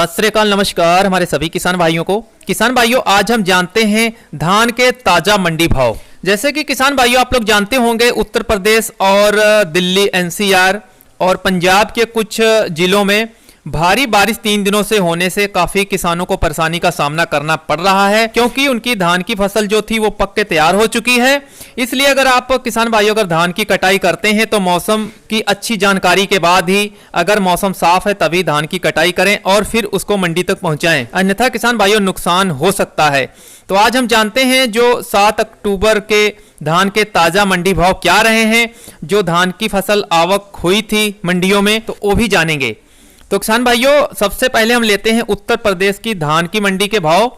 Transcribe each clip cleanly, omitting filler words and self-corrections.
सत श्री अकाल, नमस्कार हमारे सभी किसान भाइयों को। किसान भाइयों, आज हम जानते हैं धान के ताजा मंडी भाव। जैसे कि किसान भाइयों आप लोग जानते होंगे, उत्तर प्रदेश और दिल्ली एनसीआर और पंजाब के कुछ जिलों में भारी बारिश 3 दिनों से होने से काफी किसानों को परेशानी का सामना करना पड़ रहा है, क्योंकि उनकी धान की फसल जो थी वो पक के तैयार हो चुकी है। इसलिए अगर आप किसान भाइयों अगर धान की कटाई करते हैं तो मौसम की अच्छी जानकारी के बाद ही, अगर मौसम साफ है तभी धान की कटाई करें और फिर उसको मंडी तक पहुंचाएं, अन्यथा किसान भाइयों नुकसान हो सकता है। तो आज हम जानते हैं जो 7 अक्टूबर के धान के ताजा मंडी भाव क्या रहे हैं, जो धान की फसल आवक हुई थी मंडियों में, तो वो भी जानेंगे। तो किसान भाइयों, सबसे पहले हम लेते हैं उत्तर प्रदेश की धान की मंडी के भाव।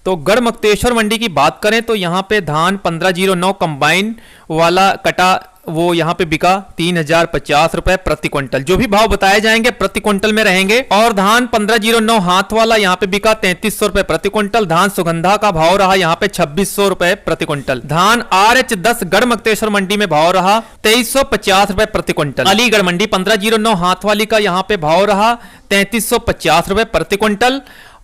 तो गढ़मुक्तेश्वर मंडी की बात करें तो यहाँ पे धान 1509 कंबाइन वाला कटा वो यहाँ पे बिका 3050 रुपए प्रति क्विंटल। जो भी भाव बताए जाएंगे प्रति क्विंटल में रहेंगे। और धान 1509 हाथ वाला यहाँ पे बिका 3300 रुपए प्रति क्विंटल। धान सुगंधा का भाव रहा यहाँ पे 2600 रुपए प्रति क्विंटल। धान RH10 गढ़मुक्तेश्वर मंडी में भाव रहा 2350 रुपए प्रति क्विंटल। अलीगढ़ मंडी 1509 हाथ वाली का यहाँ पे भाव रहा 3350 रुपए प्रति क्विंटल।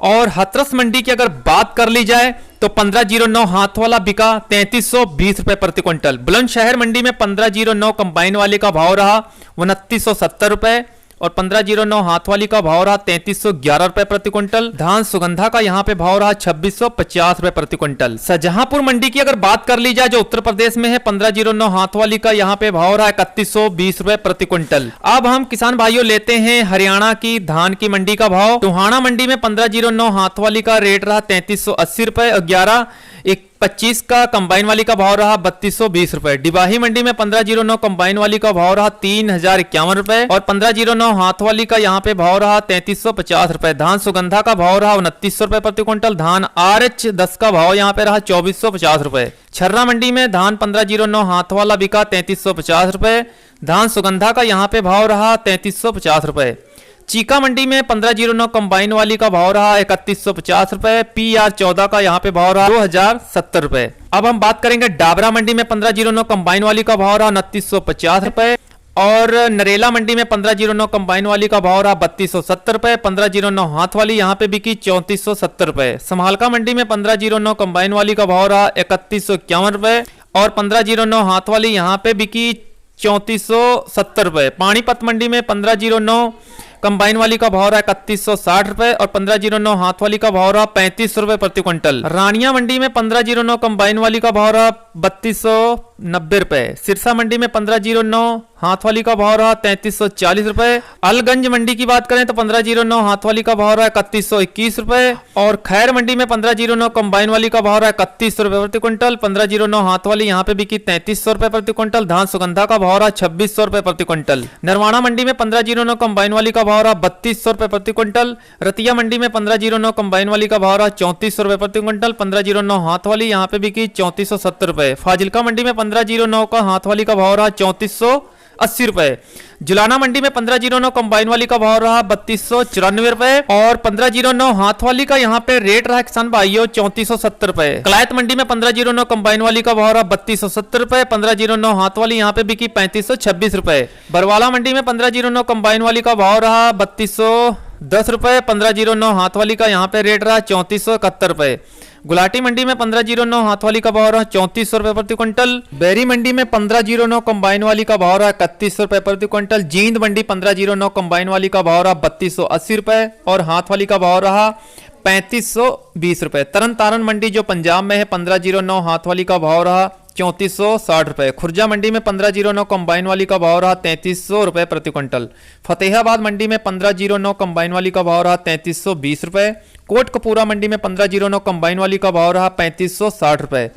और हाथरस मंडी की अगर बात कर ली जाए तो 1509 हाथ वाला बिका 3320 रुपए प्रति क्विंटल। बुलंदशहर मंडी में 1509 कंबाइन वाले का भाव रहा 2970 रुपए और 1509 हाथ वाली का भाव रहा 3311 रुपए प्रति क्विंटल। धान सुगंधा का यहाँ पे भाव रहा 2650 रुपए प्रति क्विंटल। शाहजहांपुर मंडी की अगर बात कर ली जाए जो उत्तर प्रदेश में है, 1509 हाथ वाली का यहाँ पे भाव रहा 3120 रुपए प्रति क्विंटल। अब हम किसान भाइयों लेते हैं हरियाणा की धान की मंडी का भाव। टोहाना मंडी में 1509 हाथ वाली का रेट रहा 3380 रुपए और 1125 का कंबाइन वाली का भाव रहा 3220 रुपए। डिबाही मंडी में 1509 कंबाइन वाली का भाव रहा 3051 रुपए और 1509 हाथ वाली का यहाँ पे भाव रहा 3350 रुपए। धान सुगंधा का भाव रहा 2900 रुपए प्रति क्विंटल। धान RH10 का भाव यहाँ पे रहा 2450 रुपए। छर्रा मंडी में धान 1509 हाथ वाला बिका 3350 रुपए। धान सुगंधा का यहाँ पे भाव रहा 3350 रुपए। चीका मंडी में 1509 कंबाइन वाली का भाव रहा 3150 रुपए। PR14 का यहाँ पे भाव रहा 2070 रुपए। अब हम बात करेंगे डाबरा मंडी में 1509 कंबाइन वाली का भाव रहा 2950 रुपए और नरेला मंडी में 1509 कंबाइन वाली का भाव रहा 3270 रुपए। 1509 हाथ वाली यहाँ पे बिकी 3470 रुपए। समालका मंडी में 1509 कंबाइन वाली का भाव रहा 3151 रुपए और 1509 हाथ वाली यहाँ पे बिकी 3470 रुपए। पानीपत मंडी में 1509 कंबाइन वाली का भाव रहा 3160 रुपए और 1509 हाथ वाली का भाव रहा 3500 रुपए प्रति क्विंटल। रानिया मंडी में 1509 कंबाइन वाली का भाव रहा 3290 रुपए। सिरसा मंडी में 1509 हाथ वाली का भाव रहा 3340 रुपए। अलगंज मंडी की बात करें तो 1509 हाथ वाली का भाव रहा 3121 रुपए और खैर मंडी में 1509 कंबाइन वाली का भाव रहा 3100 रुपए प्रति क्विंटल। 1509 हाथ वाली यहाँ पे बिकी 3300 रुपए प्रति क्विंटल। धान सुगंधा का भाव रहा 2600 रुपए प्रति क्विंटल। नरवाना मंडी में 1509 कंबाइन वाली का भाव रहा 3200 रुपए प्रति क्विंटल। रतिया मंडी में 1509 कंबाइन वाली का भाव रहा 3400 रुपए प्रति क्विंटल। 1509 हाथ वाली यहाँ पे बिकी 3470 रुपए। फाजिल्का मंडी में 1509 का हाथ वाली का भाव रहा 3480 रुपए। जुलाना मंडी में 1509 कंबाइन वाली का भाव रहा 3294 रुपए और 1509 हाथ वाली का यहाँ पे रेट रहा किसान भाइयों 3470 रुपए। कलायत मंडी में 1509 कंबाइन वाली का भाव रहा 3270 रुपए। 1509 हाथ वाली यहाँ पे बिकी 3526 रुपए। बरवाला मंडी में 1509 कंबाइन वाली का भाव रहा 3210 रुपए। 1509 हाथ वाली का यहाँ पे रेट रहा 3471 रुपए। गुलाटी मंडी में 1509 हाथ वाली का भाव रहा 3400 रुपए प्रति क्विंटल। बैरी मंडी में 1509 कंबाइन वाली का भाव रहा 3100 रुपए प्रति क्विंटल। जींद मंडी 1509 कंबाइन वाली का भाव रहा 3280 रुपए और हाथ वाली का भाव रहा 3520 रुपए। तरन तारण मंडी जो पंजाब में है 1509 हाथ वाली का भाव रहा 3460 रुपए। खुर्जा मंडी में 1509 कंबाइन वाली का भाव रहा 3300 रुपए प्रति क्विंटल। फतेहाबाद मंडी में 1509 कंबाइन वाली का भाव रहा 3320 रुपए। कोटकपूरा मंडी में 1509 कंबाइन वाली का भाव रहा 3560 रुपए।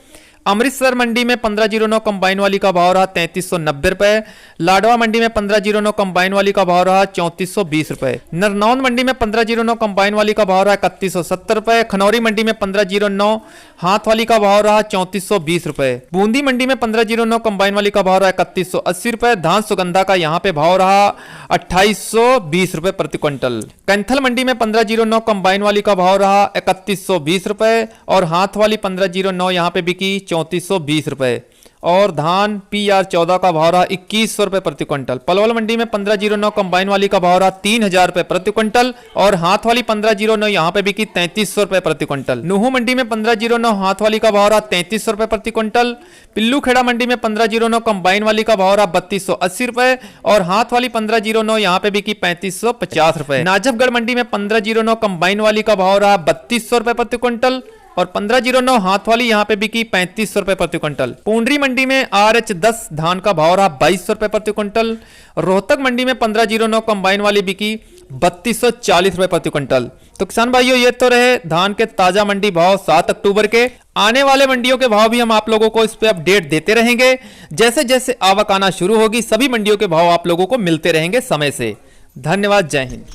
अमृतसर मंडी में 1509 कंबाइन वाली का भाव रहा 3390 रुपए। लाडवा मंडी में 1509 कंबाइन वाली का भाव रहा 3420 रुपए। नरनौंद मंडी में 1509 कंबाइन वाली का भाव रहा 3170 रुपए। खनौरी मंडी में 1509 हाथ वाली का भाव रहा 3420 रुपए। बूंदी मंडी में 1509 कंबाइन वाली का भाव रहा 3180 रुपए। धान सुगंधा का यहाँ पे भाव रहा 2820 रुपए प्रति क्विंटल। कैंथल मंडी में 1509 कंबाइन वाली का भाव रहा 3120 रुपए और हाथ वाली 1509 यहाँ पे बिकी 3420 रुपए। और धान PR 14 का भाव रहा 2100 रुपए प्रति क्विंटल। पलवल मंडी में 1509 कंबाइन वाली का भाव रहा 3000 रुपए प्रति क्विंटल और हाथ वाली 1509 यहाँ पे बिकी 3300 रुपए प्रति क्विंटल। नुहू मंडी में 1509 हाथ वाली का भाव रहा 3300 रुपए प्रति क्विंटल। पिल्लू खेड़ा मंडी में 1509 कंबाइन वाली का भाव रहा 3280 रुपए और हाथ वाली 1509 यहाँ पे बिकी 3550 रुपए। नाजफगढ़ मंडी में 1509 कंबाइन वाली का भाव रहा 3200 रुपए प्रति क्विंटल और 1509 हाथ वाली यहाँ पे बिकी 3500 रुपए प्रति क्विंटल। पूंडरी मंडी में RH 10 धान का भाव रहा 2200 रुपए प्रति क्विंटल। रोहतक मंडी में 1509 कंबाइन वाली बिकी 3240 रुपए प्रति क्विंटल। तो किसान भाइयों, ये तो रहे धान के ताजा मंडी भाव 7 अक्टूबर के। आने वाले मंडियों के भाव भी हम आप लोगों को इस पे अपडेट देते रहेंगे। जैसे जैसे आवक आना शुरू होगी सभी मंडियों के भाव आप लोगों को मिलते रहेंगे समय से। धन्यवाद, जय हिंद।